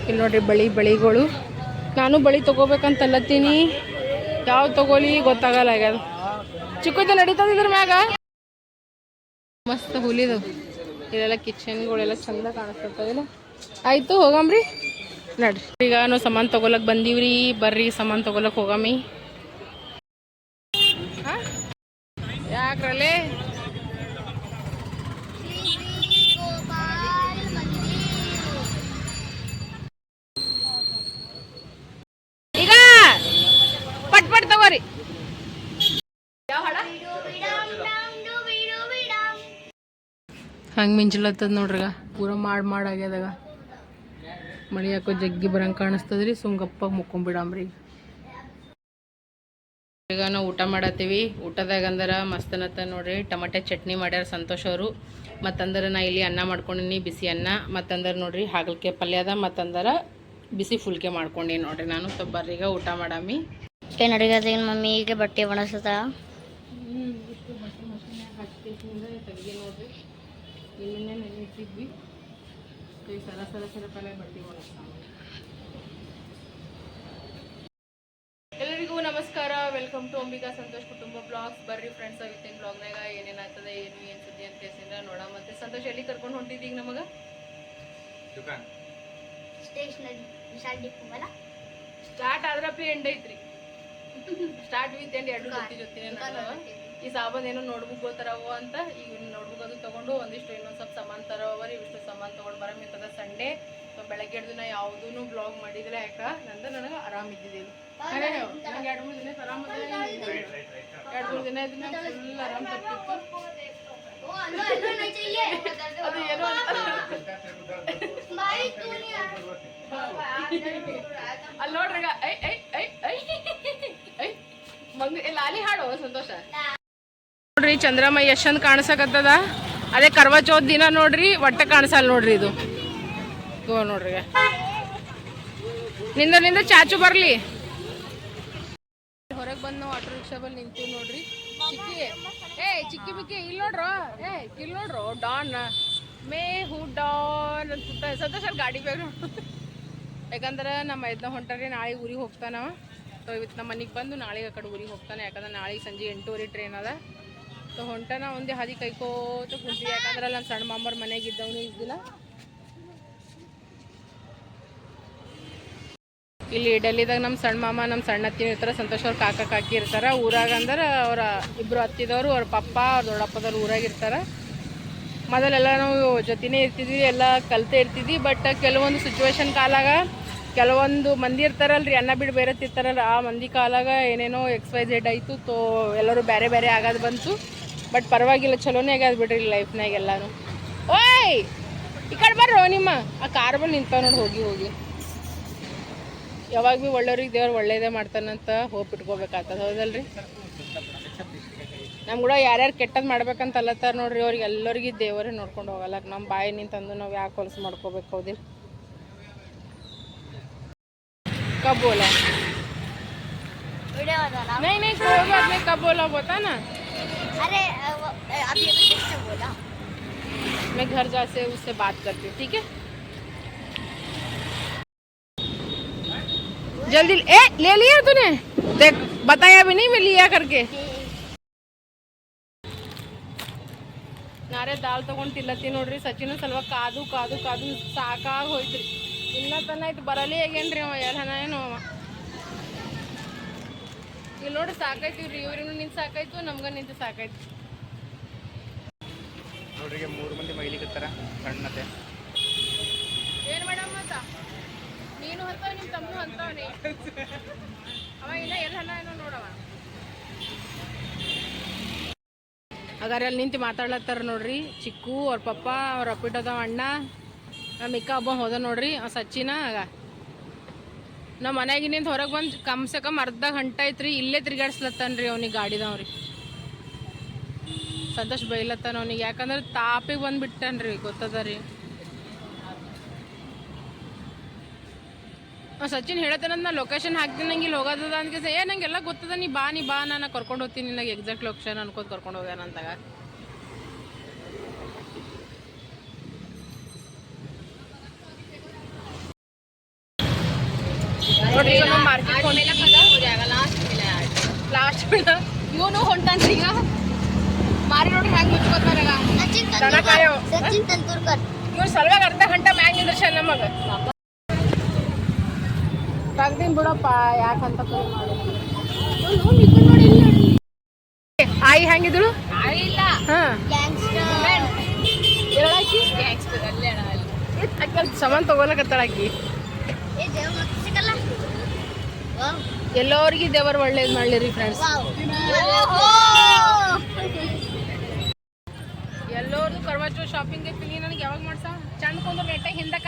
ಇಲ್ಲಿ ನೋಡ್ರಿ ಬಳಿಗಳು. ನಾನು ಬಳಿ ತೊಗೋಬೇಕಂತಲ್ಲತ್ತೀನಿ, ಯಾವ ತಗೋಲಿ ಗೊತ್ತಾಗಲ್ಲ ಆಗ್ಯದ. ಚಿಕ್ಕದು ನಡೀತದ ಇದ್ರ ಮ್ಯಾಗ ಮಸ್ತ್ ಹುಲಿದು. ಇಲ್ಲೆಲ್ಲ ಕಿಚನ್ಗಳೆಲ್ಲ ಚಂದ ಕಾಣಿಸ್ತಲ್ಲ. ಆಯ್ತು ಹೋಗಮ್ರಿ ನಡ್ರಿ. ಈಗ ನಾವು ಸಾಮಾನು ತೊಗೊಳಕ್ ಬಂದೀವ್ರಿ, ಬರ್ರಿ ಸಾಮಾನು ತೊಗೊಳಕ್ ಹೋಗಮ್ಮಿ. ಯಾಕ್ರಲ್ಲೇ ಈಗ ಪಟ್ ಪಟ್ ತಗೋರಿ. ಹಂಗೆ ಮಿಂಚಲತ್ತದ ನೋಡ್ರಿಗ, ಪೂರ ಮಾಡಾಗ್ಯದಾಗ. ಮಳೆ ಯಾಕೋ ಜಗ್ಗಿ ಬರಂಗೆ ಕಾಣಿಸ್ತದ್ರಿ. ಸುಮ್ಗಪ್ಪ ಮುಕ್ಕೊಂಬಿಡಮ್ರಿ. ಈಗ ನಾವು ಊಟ ಮಾಡತ್ತೀವಿ. ಊಟದಾಗ ಅಂದ್ರೆ ಮಸ್ತನತ್ತ ನೋಡ್ರಿ, ಟೊಮೆಟೊ ಚಟ್ನಿ ಮಾಡ್ಯಾರ ಸಂತೋಷ್ ಅವರು. ಮತ್ತಂದ್ರೆ ನಾ ಇಲ್ಲಿ ಅನ್ನ ಮಾಡ್ಕೊಂಡಿನಿ, ಬಿಸಿ ಅನ್ನ. ಮತ್ತಂದ್ರೆ ನೋಡ್ರಿ ಹಾಗಲಕಾಯಿ ಪಲ್ಯ ಅದ. ಮತ್ತಂದ್ರೆ ಬಿಸಿ ಫುಲ್ಕೆ ಮಾಡ್ಕೊಂಡೀನಿ ನೋಡ್ರಿ ನಾನು. ಬರ್ರೀಗ ಊಟ ಮಾಡಮ್ಮಿ. ಏನು ಅಡಿಗೆ ಮಮ್ಮಿ ಈಗ ಬಟ್ಟೆ ಒಣಸದ. ಇಷ್ಟು ಬಟ್ಟೆ ಮಷೀನ್ಯಾಗ ಹಾಕಿಸಿಂದ ತೆಗ್ದು ನೋಡ್ರಿ. ನಿನ್ನೆ ನೆನೆಸಿದ್ವಿ, ಸರ ಪಲ್ಯ ಬಟ್ಟೆ ಒಣಸ್ತಾವ. ಎಲ್ಲರಿಗೂ ನಮಸ್ಕಾರ, ವೆಲ್ಕಮ್ ಟು ಅಂಬಿಕಾ ಸಂತೋಷ್ ಕುಟುಂಬ ಬ್ಲಾಗ್ಸ್. ಬರ್ರಿ ಫ್ರೆಂಡ್ಸ್, ಇವತ್ತಿನ ಬ್ಲಾಗ್ನಾಗ ಏನೇನಾಗ್ತದೆ ಏನು ಸುದ್ದಿ ಅಂತ ಕೇಸಿಂದ ನೋಡ. ಮತ್ತೆ ಸಂತೋಷ್ ಎಲ್ಲಿ ಕರ್ಕೊಂಡು ಹೊಂಟಿದ್ದೀಗ ಈಗ ನಮಗೆ? ಸ್ಟಾರ್ಟ್ ಆದ್ರಪ್ಪಿ ಎಂಡ್ ಐತ್ರಿ. ಸ್ಟಾರ್ಟ್ ವಿತ್ ಎಂಡ್ ಎರಡು ಜೊತೆ ಈ ಸಾಬನ್ ಏನೋ ನೋಡ್ಬುಕ್ ತರವ ಅಂತ ಈಗ ನೋಡ್ಬುಕ್ ಅದು ತಗೊಂಡು ಒಂದಿಷ್ಟು ಇನ್ನೊಂದು ಸ್ವಲ್ಪ ಸಾಮಾನು ತರೋವರಿ. ಇಷ್ಟು ಸಾಮಾನು ತೊಗೊಂಡು ಬರಮಿತ್ತದ ಸಂಡೇ. ಬೆಳಗ್ಗೆ ದಿನ ಯಾವುದೂ ಬ್ಲಾಗ್ ಮಾಡಿದ್ರೆ ಯಾಕ ನನಗೆ ಆರಾಮ್ ಇದ್ದಿದ್ದಿಲ್ಲ. ನಂಗೆ 2-3 ದಿನ ಆರಾಮ, 2-3 ದಿನ ಇದನ್ನ ಫುಲ್ ಆರಾಮ್ ತಪ್ಪಿತ್ತು. ಅದು ಏನೋ ಅಲ್ಲಿ ನೋಡ್ರಿ ಲಾಲಿ ಹಾಡು ಸಂತೋಷ ನೋಡ್ರಿ. ಚಂದ್ರಮ್ಮ ಎಷ್ಟಂದ್ ಕಾಣಿಸಕತ್ತದ. ಅದೇ ಕರ್ವಾ ಚೌತ್ ದಿನ ನೋಡ್ರಿ ಒಟ್ಟೆ ಕಾಣಿಸಲ್ಲ ನೋಡ್ರಿ. ಇದು ನೋಡ್ರಿ ನಿಂದ ಚಾಚು ಬರ್ಲಿ. ಹೊರಗೆ ಬಂದು ನಾವು ಆಟೋ ರಿಕ್ಷಾ ಬಲ್ಲಿ ನಿಂತೀವಿ ನೋಡ್ರಿ. ಚಿಕ್ಕಿ ಬಿಕ್ಕಿ ಇಲ್ಲಿ ನೋಡ್ರು, ಇಲ್ಲಿ ನೋಡ್ರು ಡಾನ್ ಮೇ ಹೂ ಡಾನ್ ಅಂತ ಸಂತೋಷ ಗಾಡಿ ಬೇಗ. ಯಾಕಂದ್ರೆ ನಮ್ಮ ಐದನ ಹೊಂಟ್ರಿ, ನಾಳೆ ಊರಿಗೆ ಹೋಗ್ತಾನವ. ಸೊ ಇವತ್ತು ನಮ್ಮ ಮನೆಗೆ ಬಂದು ನಾಳೆ ಆ ಕಡೆ ಊರಿಗೆ ಹೋಗ್ತಾನೆ. ಯಾಕಂದ್ರೆ ನಾಳೆ ಸಂಜೆ 8:30 ಟ್ರೈನ್ ಅದ. ಸೊ ಹೊಂಟಾನ ಒಂದೇ ಹಾದಿ ಕೈಕೋತ ಕುಂತೀವಿ. ಯಾಕಂದ್ರೆ ನಮ್ಮ ಸಣ್ಣ ಮಾಮರ ಮನೆಗೆ ಇದ್ದವನು ಇದ್ದಿಲ್ಲ. ಇಲ್ಲಿ ಡೆಲ್ಲಿದಾಗ ನಮ್ಮ ಸಣ್ಣ ಮಾಮ, ನಮ್ಮ ಸಣ್ಣ ಅತ್ತಿನ ಇರ್ತಾರೆ. ಸಂತೋಷ್ ಅವ್ರ ಕಾಕ ಕಾಕಿ ಇರ್ತಾರೆ ಊರಾಗ. ಅಂದ್ರೆ ಅವರ ಇಬ್ಬರು ಅತ್ತಿದವರು, ಅವ್ರ ಪಪ್ಪ, ಅವ್ರ ದೊಡ್ಡಪ್ಪದವ್ರು ಊರಾಗ ಇರ್ತಾರೆ. ಮೊದಲೆಲ್ಲ ನಾವು ಜೊತೆನೇ ಇರ್ತಿದ್ವಿ, ಎಲ್ಲ ಕಲಿತೇ ಇರ್ತಿದ್ವಿ. ಬಟ್ ಕೆಲವೊಂದು ಸಿಚುವೇಶನ್ ಕಾಲಾಗ ಕೆಲವೊಂದು ಮಂದಿ ಇರ್ತಾರಲ್ರಿ, ಅನ್ನ ಬಿಟ್ಟು ಬೇರೆ ತಿರ್ತಾರಲ್ಲ, ಆ ಮಂದಿ ಕಾಲಾಗ ಏನೇನೋ XYZ ಆಯಿತು. ತೋ ಎಲ್ಲರೂ ಬೇರೆ ಬೇರೆ ಆಗೋದು ಬಂತು. ಬಟ್ ಪರವಾಗಿಲ್ಲ, ಚಲೋನೇ ಆಗ್ಯದ ಬಿಡ್ರಿ ಲೈಫ್ನಾಗ ಎಲ್ಲಾನು. ಓಯ್ ಈ ಕಡೆ ಬರ್ರೋ, ನಿಮ್ಮ ಆ ಕಾರ್ ಬಲ್ಲಿ ನಿಂತಾವ ನೋಡಿ. ಹೋಗಿ ಯಾವಾಗ ಭೀ ಒಳ್ಳೆಯವ್ರಿಗೆ ದೇವ್ರು ಒಳ್ಳೇದೇ ಮಾಡ್ತಾನಂತ ಹೋಪ್ ಇಟ್ಕೋಬೇಕಾಗ್ತದೆ, ಹೌದಲ್ರಿ? ನಮ್ಮ ಕೂಡ ಯಾರ್ಯಾರು ಕೆಟ್ಟದ್ದು ಮಾಡ್ಬೇಕಂತ ಅಲ್ಲತ್ತಾರ ನೋಡ್ರಿ, ಅವ್ರಿಗೆ ಎಲ್ಲರಿಗೆ ದೇವರೇ ನೋಡ್ಕೊಂಡು ಹೋಗಲ್ಲ. ನಮ್ಮ ಬಾಯಿ ನಿಂತಂದು ನಾವು ಯಾಕೆ ಹೊಲಸು ಮಾಡ್ಕೋಬೇಕು, ಹೌದಿಲ್ಲ? कब बोला? नहीं कोई बात नहीं, कब बोला बता ना. अरे अभी किसने बोला? मैं घर जा से उससे बात करती हूँ, ठीक है? जल्दी ले लिया तूने? देख बताया भी नहीं मैं लिया करके. ನಾರೇ ದಾಲ್ ತೊಗೊಂಡು ತಿಲ್ಲತ್ತಿ ನೋಡ್ರಿ. ಸಚಿನ ಸಲುವ ಕಾದು ಕಾದು ಕಾದು ಸಾಕಾಗಿ ಹೋಯ್ತ್ರಿ. ಇಲ್ಲ ತನ ಆಯ್ತು ಬರಲಿ ಹೇಗೇನ್ರಿ ಅವ ಎಲ್ಲ ಏನು ಇಲ್ಲಿ ನೋಡ್ರಿ. ಸಾಕಾಯ್ತಿವ್ರಿ, ಇವ್ರಿಗೂ ನಿಂತು ಸಾಕಾಯ್ತು, ನಮ್ಗ ನಿಂತು ಸಾಕಾಯ್ತು ನೋಡ್ರಿ. 3 ಮಂದಿ ಮೈಲಿಕತ್ತಾರ ಸಣ್ಣತೆ. ಏನು ಮೇಡಮ್ ಅಂತ ನೀನು ಹತ್ತವ, ನಿಮ್ಮ ತಮ್ಮನು ಅಂತವನಿ. ಅವ ಇಲ್ಲ ಎಲ್ಲ ಏನೋ ನೋಡವ. ಹಾಗಾದ್ರೆ ಅಲ್ಲಿ ನಿಂತು ಮಾತಾಡ್ಲತ್ತಾರ ನೋಡ್ರಿ. ಚಿಕ್ಕು ಅವ್ರ ಪಪ್ಪ, ಅವ್ರ ಅಪ್ಪಿಟ್ಟದವ ಅಣ್ಣ, ನಮ್ಮ ಇಕ್ಕ ಹಬ್ಬ ಹೋದ ನೋಡ್ರಿ. ಸಚಿನ ಆಗ ನಮ್ಮ ಮನೆಯಾಗಿ ನಿಂತು ಹೊರಗೆ ಬಂದು ಕಮ್ಸೆ ಕಮ್ ಅರ್ಧ ಗಂಟೆ ಐತ್ರಿ. ಇಲ್ಲೇ ತಿರ್ಗಾಡ್ಸ್ಲತ್ತಾನ್ರಿ ಅವ್ನಿಗೆ ಗಾಡಿದವ್ರಿ. ಸಂತೋಷ್ ಬೈಲತ್ತಾನ ಅವ್ನಿಗೆ, ಯಾಕಂದ್ರೆ ತಾಪಿಗೆ ಬಂದುಬಿಟ್ಟನ್ರಿ, ಗೊತ್ತದ ರೀ. ಸಚಿನ್ ಹೇಳತ್ತೇನಂತ ನಾ ಲೊಕೇಶನ್ ಹಾಕ್ತೀನಿ, ನಂಗೆ ಇಲ್ಲಿ ಹೋಗೋದದ ಅಂತ. ನಂಗೆಲ್ಲ ಗೊತ್ತದ, ನೀ ಬಾ ನಾನು ಕರ್ಕೊಂಡು ಹೋಗ್ತೀನಿ, ನಿನಗೆ ಎಕ್ಸಾಕ್ಟ್ ಲೊಕೇಶನ್ ಅನ್ಕೋತ ಕರ್ಕೊಂಡು ಹೋಗ್ಯಾನಂತಾಗ. ಈಗ ನಾವು ಮಾರ್ಕೆಟ್ ಲಾಸ್ಟ್ ಇವನು ಹೊಂಟಾನ್ರಿ ಈಗ ಮಾರಿ ನೋಡ್ರಿ ಹೆಂಗೆ ಮುಚ್ಕೋತಾರ ದನ ಕಾಯೋ ಸಚಿನ್ ತೆಂಡೂಲ್ಕರ್ ಇವ್ರು ಸಲುವಾಗಿ ಅರ್ಧ ಗಂಟೆ ಮ್ಯಾಗ ನಿಂದ್ರಶ ನಮಗೆ ತೆಗ್ದೀನಿ ಬಿಡಪ್ಪ ಯಾಕಂತ ಆಯಿ ಹೆಂಗಿದ್ರು ಹಾಂ ಸಾಮಾನು ತಗೋಲಕತ್ತಾಳ ಆಕಿ ಎಲ್ಲರಿಗೆ ದೇವರು ಒಳ್ಳೇದು ಮಾಡ್ಲಿರಿ ಫ್ರೆಂಡ್ಸ್ ಎಲ್ಲೋರ್ದು ಕರ್ವಾಚೋ ಶಾಪಿಂಗ್ ಗಿಫ್ಟಿಂಗ್ ನನಗೆ ಯಾವಾಗ ಮಾಡ್ಸ ಚಂದ ಕೊಂಡ್ರು ನೆಟ್ಟಾಗ ಹಿಂದಕ್ಕ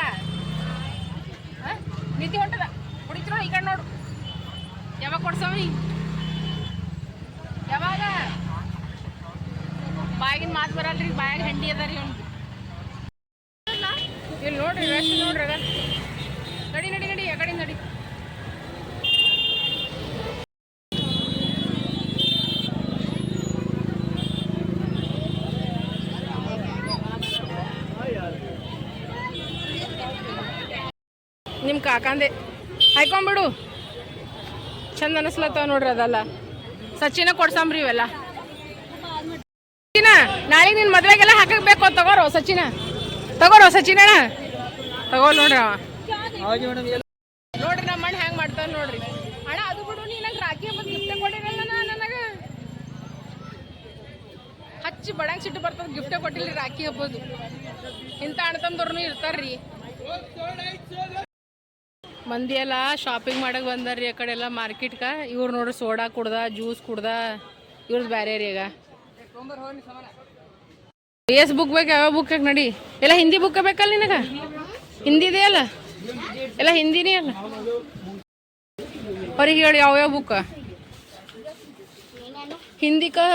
ನಿಧಿ ಹೊಂಟದ ಕುಡಿತಿರೋ ಈ ಕಡೆ ನೋಡು ಯಾವಾಗ ಕೊಡ್ಸವಿ ಯಾವಾಗ ಬಾಯಿಗಿನ ಮಾತು ಬರಲ್ರಿ ಬಾಯಾಗ ಹೆಂಡಿ ಅದ ರೀ ಅವ್ನು ಇಲ್ಲಿ ನೋಡ್ರಿ ರಶ್ ನೋಡ್ರಿ ಆಗ ನಡಿ ನಡಿ ನಡಿ ಆ ಕಡೆ ನಡಿ ನಿಮ್ಮ ಕಾಕಂದೆ ಹಾಯ್ಕೊಂಬಿಡು ಚಂದ ಅನಿಸ್ಲತ್ತವ ನೋಡ್ರಿ ಅದಲ್ಲ ಸಚಿನ ಕೊಡ್ಸಂಬ್ರಿ ಇವೆಲ್ಲ ಸಚಿನ ನಾಳೆಗೆ ನಿನ್ನ ಮದ್ವೆಗೆಲ್ಲ ಹಾಕಬೇಕು ತಗೋರೋ ಸಚಿನ ತಗೋ ನೋಡ್ರಿ ಅವ ನೋಡ್ರಿ ನಮ್ಮ ಅಣ್ಣ ಹೆಂಗೆ ಮಾಡ್ತಾವ ನೋಡ್ರಿ ಅಣ್ಣ ಅದು ಬಿಡು ನೀ ನಂಗೆ ರಾಖಿ ಹಬ್ಬದ ಗಿಫ್ಟೇ ಕೊಟ್ಟಿರಲ್ಲ ನನಗೆ ಹಚ್ಚಿ ಬಡಂಗ್ ಸಿಟ್ಟು ಬರ್ತದ ಗಿಫ್ಟೇ ಕೊಟ್ಟಿಲ್ರಿ ರಾಖಿ ಹಬ್ಬದು ಇಂಥ ಅಣ್ಣ ತಮ್ಮದವ್ರು ಇರ್ತಾರ್ರಿ ಮಂದಿ ಎಲ್ಲ ಶಾಪಿಂಗ್ ಮಾಡಕ್ಕೆ ಬಂದಾರ್ರಿ ಆ ಕಡೆ ಎಲ್ಲ ಮಾರ್ಕೆಟ್ಗೆ ಇವ್ರು ನೋಡ್ರಿ ಸೋಡಾ ಕುಡ್ದ ಜ್ಯೂಸ್ ಕುಡ್ದ ಇವ್ರದ್ದು ಬೇರೆ ರೀ ಈಗ ಎಷ್ಟು ಬುಕ್ ಬೇಕು ಯಾವ ಬುಕ್ ಬೇಕು ನಡಿ ಎಲ್ಲ ಹಿಂದಿ ಬುಕ್ ಬೇಕಲ್ಲ ನಿನಗೆ ಹಿಂದಿ ಇದೆಯಲ್ಲ ಎಲ್ಲ ಹಿಂದಿನೇ ಅಲ್ಲ ಅವ್ರಿಗೆ ಹೇಳಿ ಯಾವ್ಯಾವ ಬುಕ್ हिंदी का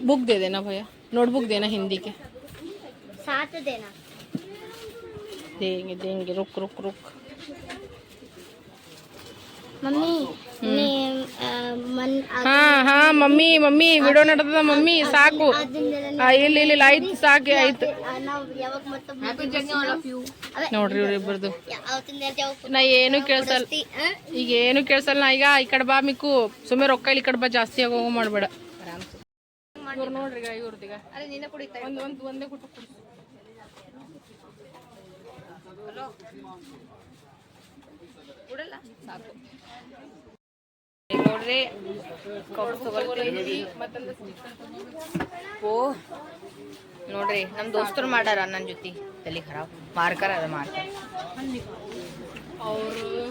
बुक दे देना भैया नोटबुक देना हिंदी के साथ देना देंगे देंगे रुक रुक रुक मम्मी हाँ हाँ मम्मी मम्मी विडियो नडದ मम्मी ಸಾಕು ಇಲ್ಲಿ ಇಲ್ಲಿ ಆಯ್ತು ಸಾಕು ಆಯ್ತು ನೋಡ್ರಿ ಇವ್ರಿಬ್ರದು ನಾ ಏನು ಕೇಳ್ಸಲ್ಲ ಈಗ ಏನು ಕೇಳ್ಸಲ್ಲ ನಾ ಈಗ ಈ ಕಡೆ ಬಾ ಮಿಕ್ಕು ಸುಮ್ಮನೆ ರೊಕ್ಕ ಇಲ್ಲಿ ಕಡೆ ಬಾ ಜಾಸ್ತಿ ಆಗೋಗೋ ಮಾಡಬೇಡ ಇವ್ರು ನೋಡ್ರಿ ಈಗ ಇವ್ರದೀಗ ಒಂದೇ ಕುಟ್ಟು ಕೊಡಲ್ಲ ಸಾಕು ನೋಡ್ರಿ ಓ ನೋಡ್ರಿ ನಮ್ಮ ದೋಸ್ತರು ಮಾಡ್ಯಾರ ನನ್ನ ಜೊತೆ ತಲೆ ಖರಾಬ್ ಮಾರ್ಕರ್ ಅದ ಮಾರ್ಕರ್ ಅವರು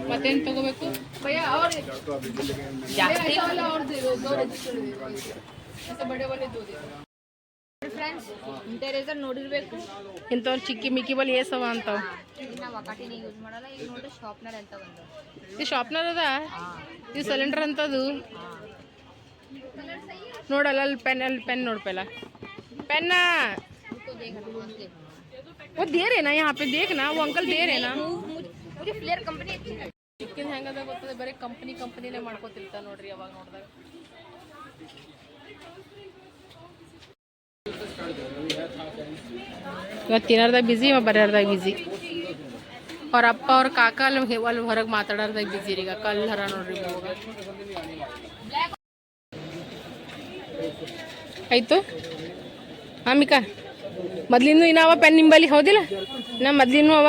ಮತ್ತೇನು ತಗೋಬೇಕು ಭಯ್ಯ ಅವ್ರ ಜಾಸ್ತಿ ಫ್ರೆಂಡ್ಸ್ ಇಂಟೀರಿಯರ್ ನೋಡಿರ್ಬೇಕು ಇಂಥವ್ರು ಚಿಕ್ಕಿ ಮಿಕ್ಕಿ ಬಲ್ಲಿ ಏಸವ ಅಂತಾವ ನಾವು ಅಕಾಟಿನ ಯೂಸ್ ಮಾಡಲ್ಲ ಈಗ ನೋಡ್ರಿ ಶಾರ್ಪ್ನರ್ ಅಂತ ಬಂದವು ಇದು ಶಾರ್ಪ್ನರ್ ಅದ ಇದು ಸಿಲಿಂಡರ್ ಅಂತದು ನೋಡಲ್ಲ ಅಲ್ಲಿ ಪೆನ್ ನೋಡ್ಪಲ್ಲ पेन वो दे रहे ना यहाँ पे देखना वो अंकल दे रहे ना मुझे फ्लेयर कंपनी अच्छी है ಚಿಕ್ಕನ್ ಹೆಂಗದ ಗೊತ್ತದ ಬರೀ ಕಂಪನಿನೇ ಮಾಡ್ಕೋತಿರ್ತಾ ನೋಡ್ರಿ ಅವಾಗ ನೋಡಿದಾಗ ಇವತ್ತು ತಿನ್ನೋರ್ದಾಗ ಬಿಜಿ ಬರ್ಯಾರ್ದಾಗ ಬಿಜಿ ಅವ್ರ ಅಪ್ಪ ಅವ್ರ ಕಾಕ ಅಲ್ಲಿ ಹೊರಗೆ ಮಾತಾಡೋರ್ದಾಗ ಬಿಜಿ ಈಗ ಕಲ್ಲು ಹರ ನೋಡ್ರಿ ಆಯ್ತು ಆಮಿಕಾ ಮೊದ್ಲಿನೂ ಇನ್ನಾವ ಪೆನ್ ನಿಂಬಲ್ಲಿ ಹೌದಿಲ್ಲ ನಾ ಮೊದ್ಲಿನೂ ಅವ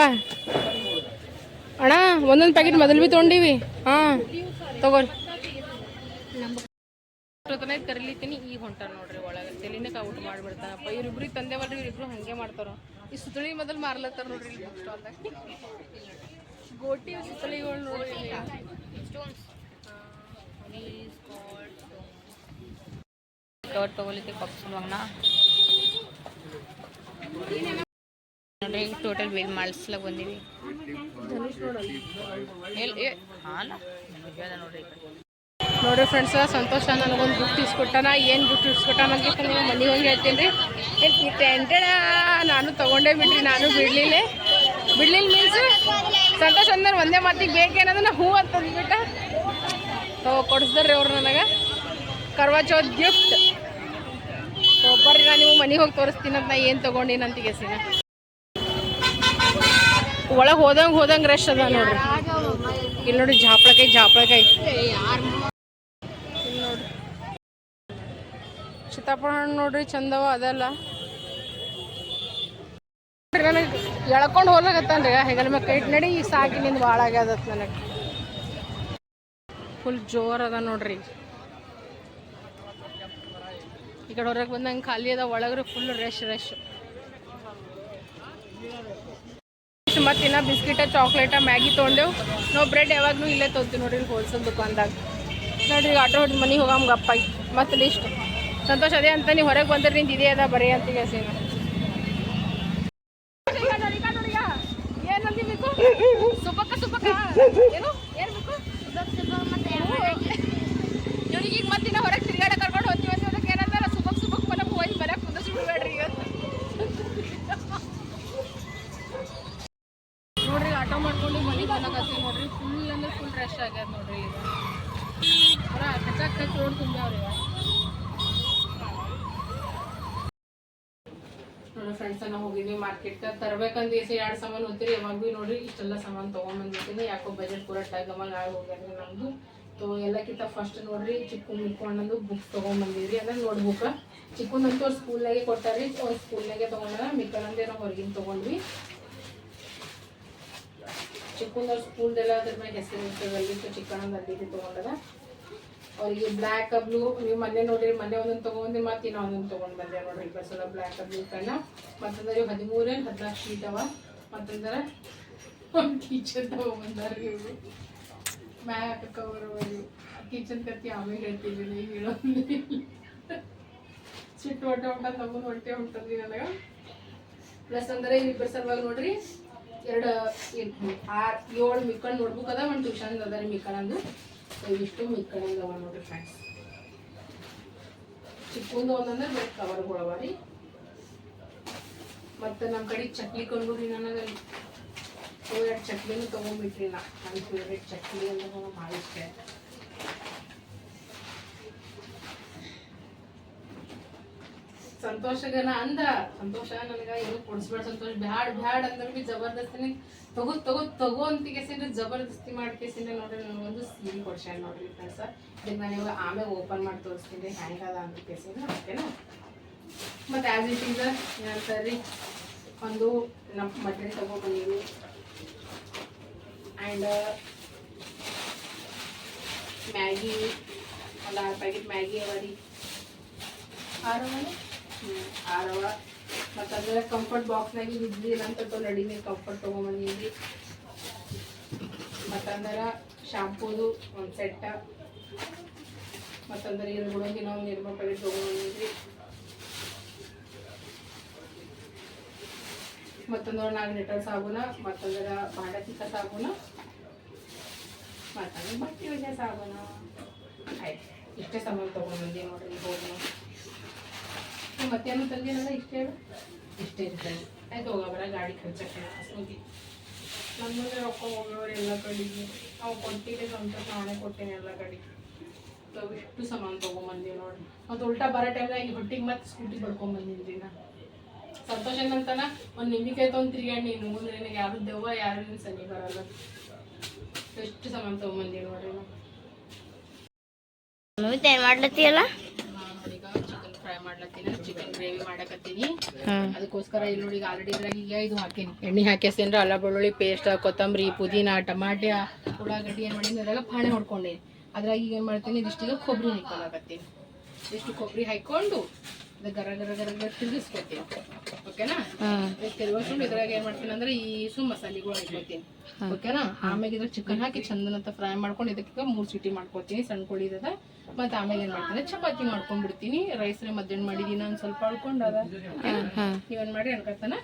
ಅಣ್ಣ ಒಂದೊಂದು ಪ್ಯಾಕೆಟ್ ಮೊದಲು ಭೀ ತೊಗೊಂಡಿವಿ ಹಾಂ ತಗೋರಿ ಕರಿಲಿತೀನಿ ಈಗ ಹೊಂಟಾರ ನೋಡ್ರಿ ಒಳಗೆ ತಲೆನೇ ಔಟ್ ಮಾಡಿಬಿಡ್ತಾನಪ್ಪ ಇವ್ರಿಬ್ರಿಗೆ ತಂದೆವಲ್ರಿ ಇವ್ರಿಬ್ರು ಹಂಗೆ ಮಾಡ್ತಾರ ಈ ಸುತ್ತಳಿ ಮೊದಲು ಮಾರ್ಲತ್ತಾರ ನೋಡ್ರಿ ಇಲ್ಲಿ ಬುಕ್ ಸ್ಟಾಲ್ದಾಗ ಗೋಟಿ ಸುತ್ತಳಿಗಳು ನೋಡ್ರಿ ಕವರ್ ತಗೊಲಿಕ್ಕೆ ಪಪ್ಸ್ ಮಗನ ನೋಡ್ರಿ ಟೋಟಲ್ ಬಿಲ್ ಮಾಡಿಸ್ಲಾಗ ಬಂದೀವಿ ಹಾಂ ನೋಡ್ರಿ ಫ್ರೆಂಡ್ಸ್ ಸಂತೋಷ ನನಗೊಂದು ಗಿಫ್ಟ್ ಇಸ್ಕೊಟ್ಟಾನ ಏನು ಗಿಫ್ಟ್ ಇಸ್ಕೊಟ್ಟಾನ ಅಂತ ನೀವು ಮನೆಗೆ ಹೋಗಿ ಹೇಳ್ತೀನಿ ರೀ ಟೆಂಟೆಡ ನಾನು ತೊಗೊಂಡೇ ಬಿಡ್ರಿ ನಾನು ಬಿಡ್ಲಿಲ್ಲ ಮೀನ್ಸ್ ಸಂತೋಷ ಅಂದ್ರೆ ಒಂದೇ ಮಾತಿಗೆ ಬೇಕೇನಂದ್ರೆ ನಾ ಹೂ ಅಂತ ಅಂದ್ಬಿಟ್ಟ ಕೊಡಿಸ್ದಾರ್ರಿ ಅವ್ರು ನನಗೆ ಕರ್ವಾ ಚೌತ್ ಗಿಫ್ಟ್ ಬರ್ರಿ ನಾನು ನೀವು ಮನೆಗೆ ಹೋಗಿ ತೋರಿಸ್ತೀನಿ ಅಂತ ನಾ ಏನು ತೊಗೊಂಡಿನ ಅಂತ ಗೆಸಿನ ಒಳಗೆ ಹೋದಂಗೆ ರಶ್ ಅದ ನೋಡ್ರಿ ಇಲ್ಲಿ ನೋಡಿ ಜಾಪಳಕಾಯಿ ಇಲ್ಲಿ ನೋಡ್ರಿ ಸೀತಾಫಲ ಹಣ್ಣು ನೋಡ್ರಿ ಚಂದವ ಅದಲ್ಲ ನನಗೆ ಎಳ್ಕೊಂಡು ಹೋಗ್ಲಾಗತ್ತನ್ರಿ ಹೆಗಲ ಮ್ಯಾಗ ಕೈ ಇಟ್ಟು ನಡಿ ಸಾಕಿನಿಂದ ಭಾಳ ಆಗ್ಯದತ್ ನನಗೆ ಫುಲ್ ಜೋರ್ ಅದ ನೋಡ್ರಿ ಈ ಕಡೆ ಹೊರಗೆ ಬಂದಂಗೆ ಖಾಲಿ ಅದ ಒಳಗ್ರೆ ಫುಲ್ ರಶ್ ಮತ್ತು ಇನ್ನ ಬಿಸ್ಕಿಟ ಚಾಕ್ಲೇಟ ಮ್ಯಾಗಿ ತೊಗೊಂಡೆವು ನಾವು ಬ್ರೆಡ್ ಯಾವಾಗಲೂ ಇಲ್ಲೇ ತೊಗೊತೀವಿ ನೋಡ್ರಿ ಹೋಲ್ಸೇಲ್ ದುಕಾನ್ದಾಗ ನೋಡ್ರಿ ಈಗ ಆಟೋ ಹೊಡಿ ಮನೆಗೆ ಹೋಗಮ್ಮ ಗಪ್ಪಾಗಿ ಮತ್ತೆ ಲಿಸ್ಟ್ ಸಂತೋಷ ಅದೇ ಅಂತ ನೀವು ಹೊರಗೆ ಬಂದ್ರೆ ನಿಂದು ಇದೇ ಅದ ಬರೀ ಅಂತ ಕೇಸೇನು ಏನಂದಿ ಬೇಕು ಸುಬ್ಬಕ್ಕ ಏನು ಬೇಕು ಇವನಿಗೆ ಈಗ ಮತ್ತೆ ಹೊರಗೆ ತಿರುಗಾಡ ಕರ್ಕೊಂಡು ಹೋಗ್ತೀವಿ ಅಂತ ಅದಕ್ಕೆ ಏನಂತಾರ ಸುಬ್ಬಕ್ ಮನೆ ಹೋಗಿ ಬರಕ್ಕೆ ಕುಂದರ್ಸಿ ಬಿಡ್ಬೇಡ್ರಿ ಇವತ್ತು ನೋಡ್ರಿ ಆಟೋ ಮಾಡ್ಕೊಂಡು ಮನೆಗೆ ಬರಕತ್ತೀವಿ ನೋಡ್ರಿ ಫುಲ್ ಅಂದ್ರೆ ಫುಲ್ ರಶ್ ಆಗ್ಯದ ನೋಡ್ರಿ ಈಗ ಪೂರ ಕಚ್ಚ ರೋಡ್ ತುಂಬ್ಯಾವ್ರಿ ನೋಡ್ರಿ ಫ್ರೆಂಡ್ಸ್ ನಾವು ಹೋಗಿದ್ವಿ ಮಾರ್ಕೆಟ್ಗೆ ತರ್ಬೇಕಂತ ಎಸಿ 2 ಸಾಮಾನು ಹೋಗ್ತೀರಿ ಯಾವಾಗ ಭೀ ನೋಡ್ರಿ ಇಷ್ಟೆಲ್ಲ ಸಾಮಾನು ತೊಗೊಂಬಂದಿರ್ತೀನಿ ಯಾಕೋ ಬಜೆಟ್ ಪೂರ ಟಗಮಲ್ ಆಗಿ ಹೋಗ್ಯಾರ ನಮ್ದು ತೋ ಎಲ್ಲಕ್ಕಿಂತ ಫಸ್ಟ್ ನೋಡ್ರಿ ಚಿಕ್ಕು ಮಿಕ್ಕೊಂಡಂದು ಬುಕ್ಸ್ ತೊಗೊಂಬಂದಿದ್ರಿ ಅಂದ್ರೆ ನೋಟ್ಬುಕ್ ಚಿಕ್ಕಂದಂತೂ ಅವ್ರು ಸ್ಕೂಲ್ನಾಗೆ ಕೊಟ್ಟಾರಿ ಅವ್ರು ಸ್ಕೂಲ್ನಾಗೆ ತೊಗೊಂಡಾರ ಮಿಕ್ಕಂದೇ ನಾವು ಹೊರಗಿನ ತೊಗೊಂಡ್ವಿ ಚಿಕ್ಕಂದವ್ರು ಸ್ಕೂಲ್ದೆಲ್ಲ ಅದ್ರ ಮೇಲೆ ಹೆಸರು ಇರ್ತದಲ್ರಿ ಸೊ ಚಿಕ್ಕಣ್ಣಂದು ಅಲ್ಲಿಗೆ ತೊಗೊಂಡದ ಅವರಿಗೆ ಬ್ಲ್ಯಾಕ್ ಬ್ಲೂ ನೀವು ಮೊನ್ನೆ ನೋಡಿರಿ ಮೊನ್ನೆ ಒಂದೊಂದು ತೊಗೊಂಡು ಮತ್ತೆ ಇನ್ನೂ ಒಂದೊಂದು ತೊಗೊಂಡು ಬಂದೆ ನೋಡ್ರಿ ಬಸ್ಸಲ್ಲ ಬ್ಲ್ಯಾಕ್ ಬ್ಲೂ ಕಣ್ಣ ಮತ್ತಂದ್ರೆ ಇವು 13-14 ಶೀಟ್ ಅವ ಮತ್ತಂದ್ರೆ ಒಂದು ಕಿಚನ್ ತೊಗೊಂಬಂದಾರ ಇವರು ಮ್ಯಾಕ್ ಕವರ್ ಅವರು ಕಿಚನ್ ಕತ್ತಿ ಆಮೇಲೆ ಹೇಳ್ತೀವಿ ನೀವು ಹೇಳೋದು ಸಿಟ್ಟು ಹೊಟ್ಟೆ ತಗೊಂಡು ಹೊಂಟದ್ರಿ ನನಗೆ ಪ್ಲಸ್ ಅಂದ್ರೆ ಇಬ್ಬರು ಸಲುವಾಗಿ ನೋಡ್ರಿ 7 ಮಿಕ್ಕಂಡು ನೋಡ್ಬೇಕು ಅದ ಒಂದು ಟ್ಯೂಷನ್ ಅದ ರೀ ಮಿಕ್ಕಣಂದು ಇವಿಷ್ಟು ಮಿಕ್ಕಣಂದು ಅವ ನೋಡ್ರಿ ಫ್ರೆಂಡ್ಸ್ ಚಿಕ್ಕಂದು ಒಂದಂದ್ರೆ ಬೇರೆ ಕವರ್ಗಳವ ರೀ ಮತ್ತು ನಮ್ಮ ಕಡೆ ಚಕ್ಲಿ ಕೊಂಡ್ಬಿಡ್ರಿ ನನಗೆ 2 ಚಕ್ಲಿನೂ ತೊಗೊಂಡ್ಬಿಟ್ರಿ ನನ್ನ ಫೇವ್ರೇಟ್ ಚಕ್ಲಿ ಅಂತ ಮಾಡಿಷ್ಟೇ ಸಂತೋಷಗನ ಅಂದ ಸಂತೋಷ ನನಗೆ ಏನು ಕೊಡಿಸ್ಬೇಡ ಸಂತೋಷ ಬ್ಯಾಡ್ ಅಂದ್ರೆ ಭೀ ಜಬರ್ದಸ್ತಿನಿ ತಗೋ ಅಂತಿಗೆಸಿಂದ್ರೆ ಜಬರ್ದಸ್ತಿ ಮಾಡ್ಕೇಸಿಂದ್ರೆ ನೋಡ್ರಿ ನನಗೊಂದು ಸೀರೆ ಕೊಡ್ಸ್ಯಾನ ನೋಡ್ರಿ ಫ್ರೆಂಡ್ಸ ಇದಕ್ಕೆ ನಾನು ಇವಾಗ ಆಮೇಲೆ ಓಪನ್ ಮಾಡಿ ತೋರಿಸ್ತೀನಿ ಹ್ಯಾಂಗದ ಅಂತ ಕೇಸಿಂದ್ರೆ ಓಕೆನಾ ಮತ್ತು ಆ್ಯಸ್ ಇಟ್ ಈಸ್ ಏನಂತಾರ್ರಿ ಒಂದು ನಮ್ಮ ಮಟನ್ ತೊಗೊಂಡ್ಬಂದೀವಿ ಆ್ಯಂಡ್ ಮ್ಯಾಗಿ ಒಂದು 6 ಪ್ಯಾಕೆಟ್ ಮ್ಯಾಗಿ ಅವ ರೀ 6 ಮತ್ತಂದ್ರೆ ಕಂಫರ್ಟ್ ಬಾಕ್ಸ್ನಾಗ ಇದ್ದಿಲ್ಲ ಅಂತ ರೆಡಿಮೇಡ್ ಕಂಫರ್ಟ್ ತೊಗೊಂಬಂದಿದ್ರಿ ಮತ್ತಂದ್ರೆ ಶಾಂಪೂದು ಒಂದು ಸೆಟ್ಟ ಮತ್ತಂದ್ರೆ ಏನು ಬಿಡೋಂಗಿನ ಒಂದು ನಿರ್ಮ ಪ್ಯಾಕೆಟ್ ತೊಗೊಂಬಂದಿದ್ರಿ ಮತ್ತಂದ್ರೆ 4 ಲೀಟರ್ ಸಾಬೂನ ಮತ್ತಂದ್ರೆ ಭಾಂಡ ತಿಕ್ಕ ಸಾಬೂನ ಮತ್ತಂದ್ರೆ ಬಟ್ಟೆ ಒಗೆಯ ಸಾಬೂನ ಆಯ್ತು ಇಷ್ಟೇ ಸಾಮಾನು ತೊಗೊಂಡ್ಬಂದಿ ನೋಡ್ರಿ ಹೋಗಿ ಮತ್ತೇನು ತಂದೇನಲ್ಲ ಇಷ್ಟೇ ಇರ್ತದೆ ಆಯ್ತು ಹೋಗಬರ ಗಾಡಿ ಖರ್ಚಕ್ಕೆ ಸ್ಮೂತಿ ನಮ್ಮಲ್ಲಿ ರೊಕ್ಕ ಹೋಗೋರು ಎಲ್ಲ ಕಡೆಗೆ ನಾವು ಕೊಟ್ಟಿದ್ದೆ ಸಂತೋಷ ನಾನೇ ಕೊಟ್ಟೇನೆ ಎಲ್ಲ ಕಡೆಗೆ ಇಷ್ಟು ಸಾಮಾನು ತೊಗೊಂಬಂದೀವಿ ನೋಡ್ರಿ ಮತ್ತು ಉಲ್ಟಾ ಬರೋ ಟೈಮ್ನಾಗ ಹೊಟ್ಟಿಗೆ ಮತ್ತೆ ಸ್ಕೂಟಿ ಬಡ್ಕೊಂಬಂದಿದ್ರಿ ನಾ ಸಂತೋಷ ಏನಂತಾನ ಒಂದು ನಿಂಬಿಕಾಯಿ ತೊಗೊಂಡು ತಿರ್ಗಾಡಿ ನೀನು ಮುಂದೆ ನಿನಗೆ ಯಾರು ದೆವ್ವ ಯಾರು ನೀನು ಸನಿ ಬರಲ್ಲ ಎಷ್ಟು ಸಾಮಾನು ತೊಗೊಂಬಂದೀವಿ ನೋಡ್ರಿ ನಾವು ಏನು ಮಾಡ್ಲತ್ತೀಯಲ್ಲ ಈಗ ಚಿಕನ್ ಫ್ರೈ ಮಾಡ್ಲತ್ತೀನಿ ಚಿಕನ್ ಗ್ರೇವಿ ಮಾಡಕತ್ತೀನಿ ಅದಕ್ಕೋಸ್ಕರ ಇಲ್ಲಿ ನೋಡಿ ಈಗ ಆಲ್ರೆಡಿ ಇದ್ರಾಗ ಈಗ ಇದು ಹಾಕೀನಿ ಎಣ್ಣೆ ಹಾಕ್ಯಸ್ತೀನಿ ಅಲ್ಲ ಬೆಳ್ಳುಳ್ಳಿ ಪೇಸ್ಟ್ ಕೊತ್ತಂಬರಿ ಪುದೀನ ಟಮಾಟೆ ಉಳ್ಳಾಗಡ್ಡಿ ಏನು ಮಾಡೀನಿ ಅದ್ರಾಗ ಪಾಣೆ ಹೊಡ್ಕೊಂಡೇನಿ ಅದ್ರಾಗ ಈಗ ಏನು ಮಾಡ್ತೀನಿ ಇದಿಷ್ಟೀಗ ಕೊಬ್ಬರಿ ಹಾಕೊಳಕತ್ತೀನಿ ಇಷ್ಟು ಕೊಬ್ಬರಿ ಹಾಕ್ಕೊಂಡು ಗರ ಗರ ಗರ ಗರ ತಿರುಗಿಸ್ಕೊತೀನಿ ಓಕೆನಾ ತಿರುಗಿಸ್ಕೊಂಡು ಇದ್ರಾಗ ಏನು ಮಾಡ್ತೀನಿ ಅಂದ್ರೆ ಈ ಮಸಾಲೆಗಳು ಹಾಕ್ಕೊತೀನಿ ಓಕೆನಾ ಆಮೇಲೆ ಇದ್ರಾಗ ಚಿಕನ್ ಹಾಕಿ ಚಂದನಂತ ಫ್ರೈ ಮಾಡ್ಕೊಂಡು ಇದಕ್ಕೆ 3 ಸೀಟಿ ಮಾಡ್ಕೊತೀನಿ ಸಣ್ಣ ಕೊಡಿದದ ಮತ್ತು ಆಮೇಲೆ ಏನು ಮಾಡ್ತೀನಿ ಚಪಾತಿ ಮಾಡ್ಕೊಂಡ್ಬಿಡ್ತೀನಿ ರೈಸ್ರೆ ಮಧ್ಯಾಹ್ನ ಮಾಡಿದೀನಿ ಒಂದು ಸ್ವಲ್ಪ ಅಳ್ಕೊಂಡದ ನೀವೇನು ಮಾಡಿ ಅನ್ಕತ್ತಾನ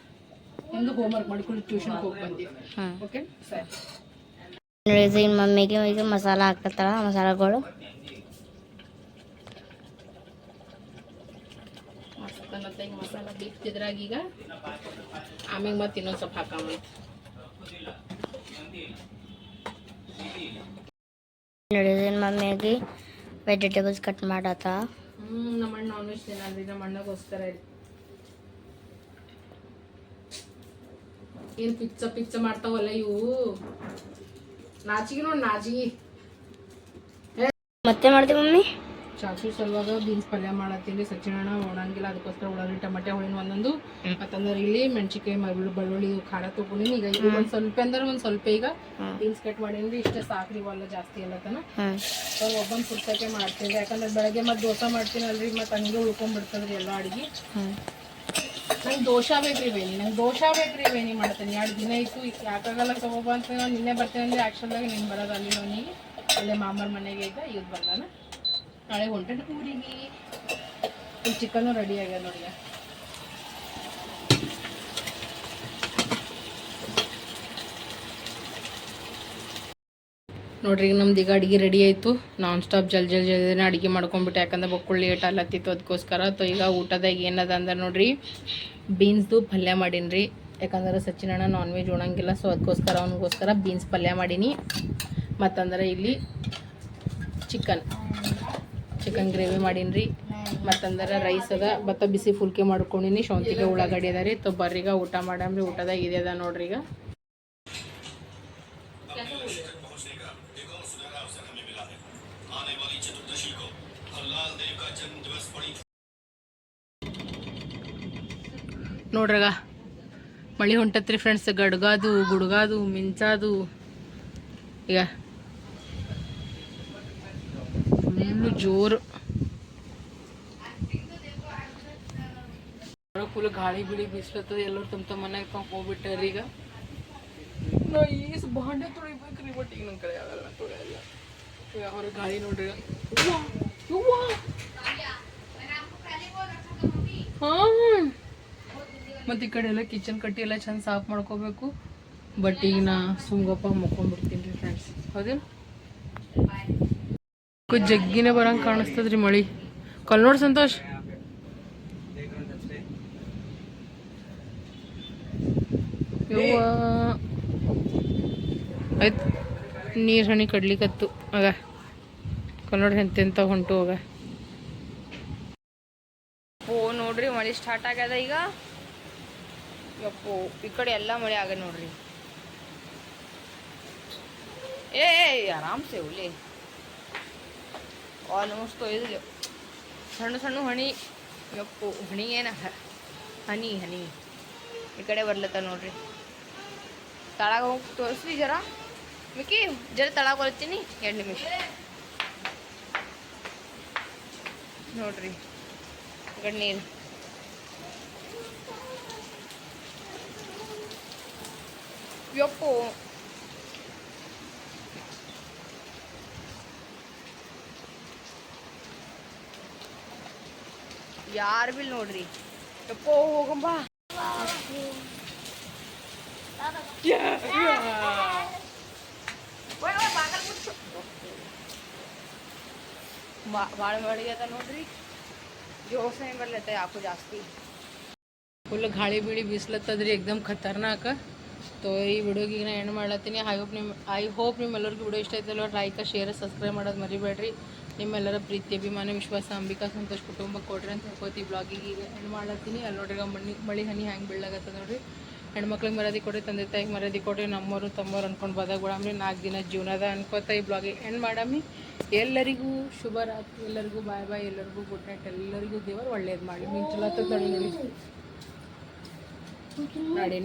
ನಿಮ್ದು ಹೋಮ್ವರ್ಕ್ ಮಾಡ್ಕೊಂಡು ಟ್ಯೂಷನ್ಗೆ ಹೋಗಿ ಬಂದೀವಿ ಓಕೆ ಸರಿ ಮಮ್ಮಿಗೆ ಈಗ ಮಸಾಲ ಹಾಕತ್ತಾಳ ಮಸಾಲೆಗಳು ಮಸ್ತ್ ಈಗ ಮಸಾಲ ಬೇಕ್ತಿದ್ರಾಗ ಈಗ ಆಮೇಲೆ ಮತ್ತೆ ಇನ್ನೊಂದು ಸ್ವಲ್ಪ ಹಾಕಮ್ಮ ಮಮ್ಮಿಯಾಗಿ ವೆಜಿಟೇಬಲ್ಸ್ ಕಟ್ ಮಾಡತ್ತ ನಮ್ಮ ಅಣ್ಣ ನಾನ್ ವೆಜ್ ತಿನ್ನಲ್ರಿ ನಮ್ಮ ಅಣ್ಣಗೋಸ್ಕರ ಏನು ಪಿಚ್ಚ ಮಾಡ್ತಾವಲ್ಲ ಇವು ನಾಚಿಗೆ ನೋಡಿ ನಾಚಿಗೆ. ಮತ್ತೆ ಮಾಡ್ತೀವಿ ಮಮ್ಮಿ. ಚಾಕು ಸಲುವಾಗ ಬೀನ್ಸ್ ಪಲ್ಯ ಮಾಡತ್ತೀನಿ. ಸಚಿನಣ್ಣ ಒಣಂಗಿಲ್ಲ, ಅದಕ್ಕೋಸ್ಕರ ಉಳ್ಳಾಗಡ್ಡಿ ಟಮಾಟೆ ಹೊಳಿನ ಒಂದೊಂದು, ಮತ್ತಂದ್ರೆ ಇಲ್ಲಿ ಮೆಣಸಿನ್ಕಾಯಿ ಬೆಳ್ಳುಳ್ಳಿ ಖಾರ ತೊಗೊಂಡಿನಿ. ಈಗ ಇದು ಒಂದು ಸ್ವಲ್ಪ ಅಂದ್ರೆ ಒಂದು ಸ್ವಲ್ಪ ಈಗ ಬೀನ್ಸ್ ಕಟ್ ಮಾಡೀನಿ. ಇಷ್ಟೇ ಸಾಕ್ರಿ, ಇವೆಲ್ಲ ಜಾಸ್ತಿ ಎಲ್ಲತನ ಒಬ್ಬೊಂದು ಪುಸ್ತಕ ಮಾಡ್ತೀನಿ. ಯಾಕಂದ್ರೆ ಬೆಳಗ್ಗೆ ಮತ್ತೆ ದೋಸೆ ಮಾಡ್ತೀನಲ್ರಿ, ಮತ್ತೆ ಹಂಗೆ ಉಳ್ಕೊಂಡ್ಬಿಡ್ತದ್ರಿ ಎಲ್ಲ ಅಡುಗೆ. ನಂಗೆ ದೋಸೆ ಬೇಕ್ರಿ ಬೇನಿ, ನಂಗೆ ದೋಸೆ ಬೇಕ್ರಿ ಬೇನಿ ಮಾಡ್ತೀನಿ. 2 ದಿನ ಇತ್ತು, ಯಾಕಾಗಲ್ಲ ತಗೋಬ ಅಂತ ನಾನು ನಿನ್ನೆ ಬರ್ತೀನಿ ಅಂದರೆ ಆ್ಯಕ್ಚುಲಾಗಿ ನೀನು ಬರೋದು ಅಲ್ಲಿ ಅವನಿಗೆ ಅಲ್ಲೇ ಮಾಮರ ಮನೆಗೆ ಇದ್ದ, ಇವ್ದು ಬಂದಾನ. ನಾಳೆ ಹೊಂಟೆ ಊರಿಗೆ. ಈ ಚಿಕನ್ನು ರೆಡಿ ಆಗ್ಯದ ನೋಡಿ. ನೋಡ್ರಿ ಈಗ ನಮ್ದು ಈಗ ಅಡುಗೆ ರೆಡಿ ಆಯಿತು. ನಾನ್ ಸ್ಟಾಪ್ ಜಲ್ದಿನೇ ಅಡುಗೆ ಮಾಡ್ಕೊಂಡ್ಬಿಟ್ಟು, ಯಾಕಂದ್ರೆ ಬಕ್ಕುಳು ಲೇಟ್ ಅಲ್ಲತ್ತಿತ್ತು ಅದಕ್ಕೋಸ್ಕರ. ಈಗ ಊಟದಾಗ ಏನದ ಅಂದ್ರೆ ನೋಡ್ರಿ, ಬೀನ್ಸ್ದು ಪಲ್ಯ ಮಾಡೀನಿ. ಯಾಕಂದ್ರೆ ಸಚಿನಣ್ಣ ನಾನ್ ವೆಜ್ ಉಣಂಗಿಲ್ಲ, ಸೊ ಅದಕ್ಕೋಸ್ಕರ ಅವನಿಗೋಸ್ಕರ ಬೀನ್ಸ್ ಪಲ್ಯ ಮಾಡೀನಿ. ಮತ್ತಂದ್ರೆ ಇಲ್ಲಿ ಚಿಕನ್ ಗ್ರೇವಿ ಮಾಡೀನಿ. ಮತ್ತಂದ್ರೆ ರೈಸ್ ಅದ, ಭತ್ತ ಬಿಸಿ ಫುಲ್ಕೆ ಮಾಡ್ಕೊಂಡಿನಿ. ಶೌಂತಿಗೆ ಉಳ್ಳಾಗಡ್ಡಿ ಅದ ರೀ. ಬರ್ರಿಗ ಊಟ ಮಾಡಮ್ರಿ. ಊಟದಾಗ ಇದೆ ಅದ ನೋಡ್ರಿ. ಈಗ ನೋಡ್ರಾಗ ಮಳೆ ಹೊಂಟತ್ರಿ ಫ್ರೆಂಡ್ಸ್. ಗಡ್ಗಾದು ಗುಡ್ಗಾದು ಮಿಂಚಾದು ಈಗ ಫುಲ್ಲು ಜೋರು, ಫುಲ್ ಗಾಳಿ ಬಿಳಿ ಬೀಸ್ಲತ್ತದ. ಎಲ್ಲರೂ ತಮ್ಮ ಮನೆಗೆ ಹೋಗ್ಬಿಟ್ಟಾರ. ಈಗ ನಾ ಈಸ್ ಬಾಂಡೆ ತೊಳಿಬೇಕ್ರಿ, ಬಟ್ ಈಗ ನನ್ನ ಕಡೆ ಆಗಲ್ಲ, ತೊಳೆಯಲ್ಲ. ಈಗ ಅವ್ರ ಗಾಳಿ ನೋಡ್ರಿ. ಹಾಂ, ಮತ್ತು ಈ ಕಡೆ ಎಲ್ಲ ಕಿಚನ್ ಕಟ್ಟಿ ಎಲ್ಲ ಚಂದ ಸಾಫ್ ಮಾಡ್ಕೋಬೇಕು. ಬಟ್ ಈಗ ನಾ ಸುಮ್ಗಪ್ಪ ಮುಕ್ಕೊಂಡ್ಬಿಡ್ತೀನಿ ರೀ ಫ್ರೆಂಡ್ಸ್. ಹೌದೇನು ಜಗ್ಗಿನೇ ಬರಂಗೆ ಕಾಣಿಸ್ತದ್ರಿ ಮಳಿ. ಕಲ್ ನೋಡಿ ಸಂತೋಷ್, ಆಯ್ತು ನೀರು ಹನಿ ಕಡ್ಲಿಕತ್ತು. ಆಗ ಕಲ್ ನೋಡ್ರಿ ಎಂತೆಂತ ಹೊಂಟು. ಆಗ ಓ ನೋಡ್ರಿ ಮಳೆ ಸ್ಟಾರ್ಟ್ ಆಗ್ಯದ ಈಗ. ಯಪ್ಪೋ ಈ ಕಡೆ ಎಲ್ಲ ಮಳೆ ಆಗ ನೋಡ್ರಿ. ಏ ಆರಾಮ್ಸೆ ಉಲಿ ಆಲ್ಮೋಸ್ಟ್ ಒಯ್ದಿಲ್ಲ. ಸಣ್ಣ ಸಣ್ಣ ಹನಿ. ಯಪ್ಪು ಹನಿ ಏನು ಹನಿ ಹನಿ ಈ ಕಡೆ ಬರ್ಲತ್ತ ನೋಡ್ರಿ. ತಳಗ ಹೋಗಿ ತೋರಿಸ್ರಿ ಜರ ಮಿಕ್ಕಿ, ಜರ ತಳಗ ಬರ್ತೀನಿ 2 ನಿಮಿಷ ನೋಡ್ರಿ. ಈ ಕಡೆ ನೀರು ಯಪ್ಪು ಯಾರು ಬಿಲ್ ನೋಡ್ರಿ. ಯಪ್ಪೋ ಹೋಗಂಬ. ಭಾಳ ಮಳೆ ಅದ ನೋಡ್ರಿ. ಯೋಚನೆ ಬರ್ಲತ್ತ ಯಾಕೋ ಜಾಸ್ತಿ. ಫುಲ್ ಗಾಳಿ ಬೀಳಿ ಬೀಸ್ಲತ್ತದ್ರಿ, ಎಕ್ದಮ್ ಖತರ್ನಾಕ. ತೋ ಈ ವಿಡಿಯೋಗೆ ಈಗ ನಾ ಎಂಡ್ ಮಾಡ್ಲತ್ತೀನಿ. ಐ ಹೋಪ್ ನಿಮ್ಮೆಲ್ಲರಿಗೂ ವಿಡಿಯೋ ಇಷ್ಟ ಆಯ್ತಲ್ಲ. ಲೈಕ್ ಶೇರ್ ಸಬ್ಸ್ಕ್ರೈಬ್ ಮಾಡೋದು ಮರಿಬೇಡ್ರಿ. ನಿಮ್ಮೆಲ್ಲರ ಪ್ರೀತಿ ಅಭಿಮಾನ ವಿಶ್ವಾಸ ಅಂಬಿಕಾ ಸಂತೋಷ್ ಕುಟುಂಬ ಕೊಡ್ರಿ ಅಂತ ಹೇಳ್ಕೊತಿ. ಬ್ಲಾಗಿಗೆ ಈಗ ಎಂಡ್ ಮಾಡ್ಲತ್ತೀನಿ. ಅಲ್ಲಿ ನೋಡ್ರಿ ಮಳಿ ಹನಿ ಹ್ಯಾಂಗೆ ಬೀಳಾಗತ್ತದ ನೋಡ್ರಿ. ಹೆಣ್ಮಕ್ಳಿಗೆ ಮರ್ಯಾದೆ ಕೊಡ್ರಿ, ತಂದೆ ತಾಯಿಗೆ ಮರ್ಯಾದೆ ಕೊಡ್ರಿ. ನಮ್ಮವರು ತಮ್ಮವ್ರು ಅನ್ಕೊಂಡು ಬದಾಗ ಬಿಡಮ್ರಿ. 4 ದಿನ ಜೀವನದ ಅನ್ಕೋತ ಈ ಬ್ಲಾಗಿಗೆ ಎಂಡ್ ಮಾಡಮ್ಮಿ. ಎಲ್ಲರಿಗೂ ಶುಭರಾತ್ರಿ, ಎಲ್ಲರಿಗೂ ಬಾಯ್ ಬಾಯ್, ಎಲ್ಲರಿಗೂ ಗುಡ್ ನೈಟ್. ಎಲ್ಲರಿಗೂ ದೇವರು ಒಳ್ಳೇದು ಮಾಡಿ. ಮಿಂಚಲತ್ತದ ನೋಡಿ. ನಡಿ